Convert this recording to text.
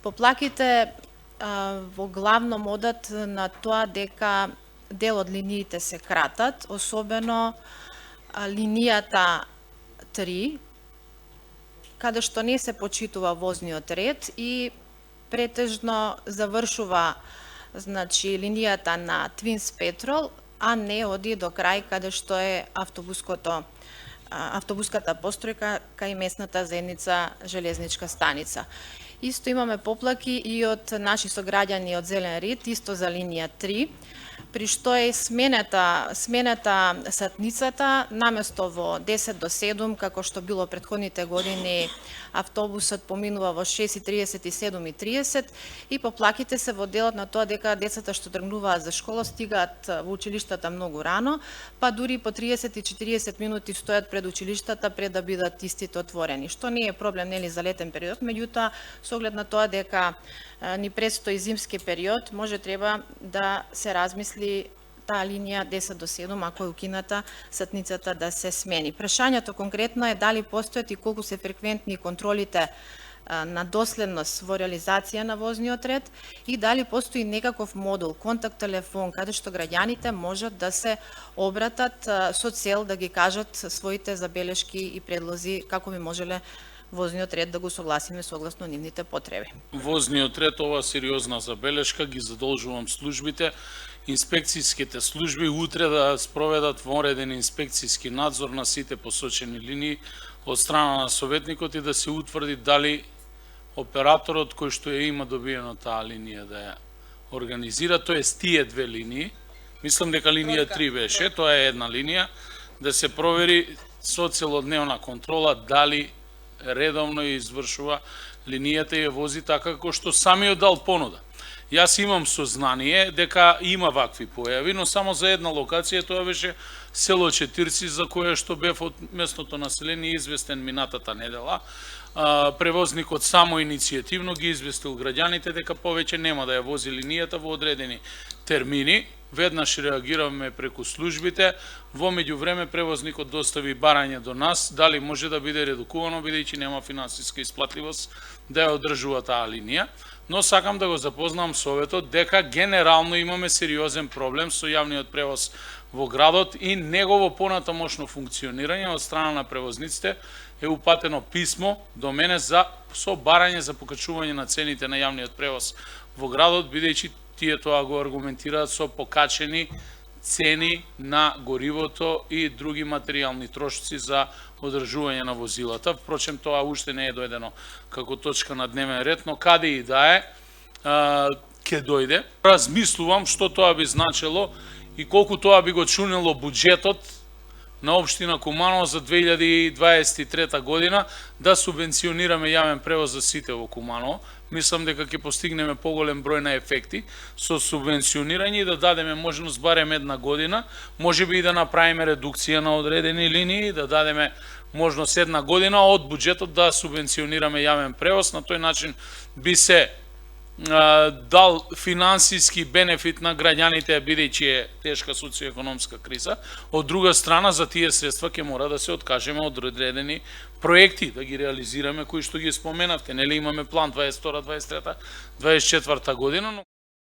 Поплаките во главном одат на тоа дека дел од линиите се кратат, особено линијата 3, каде што не се почитува возниот ред и претежно завршува линијата на Твинс Петрол, а не оди до крај каде што е автобуската постројка кај местната заедница Железничка станица. Исто имаме поплаки и од наши сограѓани од Зелен Рид, исто за линија 3, при што е сменета сатницата, наместо во 10 до 7, како што било претходните години, автобусот поминува во 6:30 и 7:30 и поплаките се во делот на тоа дека децата што тргнуваат за школа стигаат во училиштата многу рано, па дури по 30 и 40 минути стојат пред училиштата пред да бидат истите отворени, што не е проблем нели за летен период, меѓутоа со оглед на тоа дека ни предстои зимски период, може треба да се размисли таа линија 10 до 7, ако е укината, сатницата да се смени. Прашањето конкретно е дали постојат и колку се фреквентни контролите на доследност во реализација на возниот ред и дали постои некаков модул, контакт телефон, каде што граѓаните можат да се обратат со цел да ги кажат своите забелешки и предлози како би можеле возниот ред да го согласиме согласно нивните потреби. Возниот ред, ова сериозна забелешка, ги задолжувам службите, инспекцијските служби утре да спроведат вонреден инспекцијски надзор на сите посочени линии од страна на советникот и да се утврди дали операторот кој што ја има добиено таа линија да ја организира, тоест тие две линии, мислам дека линија 3 беше, тоа е една линија, да се провери со целодневна контрола дали редовно ја извршува линијата и ја вози така како што самиот дал понуда. Јас имам сознание дека има вакви појави, но само за една локација, тоа беше село Четирци, за кое што бев од местното население известен минатата недела. Превозникот само иницијативно ги известил граѓаните дека повеќе нема да ја вози линијата во одредени термини. Веднаш реагиравме преку службите, во меѓувреме превозникот достави барање до нас, дали може да биде редукувано, бидејќи нема финансиска исплатливост да ја одржува таа линија. Но сакам да го запознам советот дека генерално имаме сериозен проблем со јавниот превоз во градот и негово понатамошно функционирање од страна на превозниците е упатено писмо до мене со барање за покачување на цените на јавниот превоз во градот, бидејќи тие тоа го аргументираат со покачени цени на горивото и други материјални трошоци за одржување на возилата. Впрочем, тоа уште не е дојдено како точка на дневен ред, но каде и да е, ќе дојде. Размислувам што тоа би значело и колку тоа би го чунело буџетот на општина Куманово за 2023 година да субвенционираме јавен превоз за сите во Куманово. Мислам дека ќе постигнеме поголем број на ефекти со субвенционирање и да дадеме можност барем една година, можеби и да направиме редукција на одредени линии, да дадеме можност една година од буџетот да субвенционираме јавен превоз. На тој начин би се дал финансиски бенефит на граѓаните, бидејќи е тешка социоекономска криза. Од друга страна, за тие средства ќе мора да се откажеме од одредени проекти, да ги реализираме кои што ги споменавте. Нели имаме план 22, 23, 24 година, но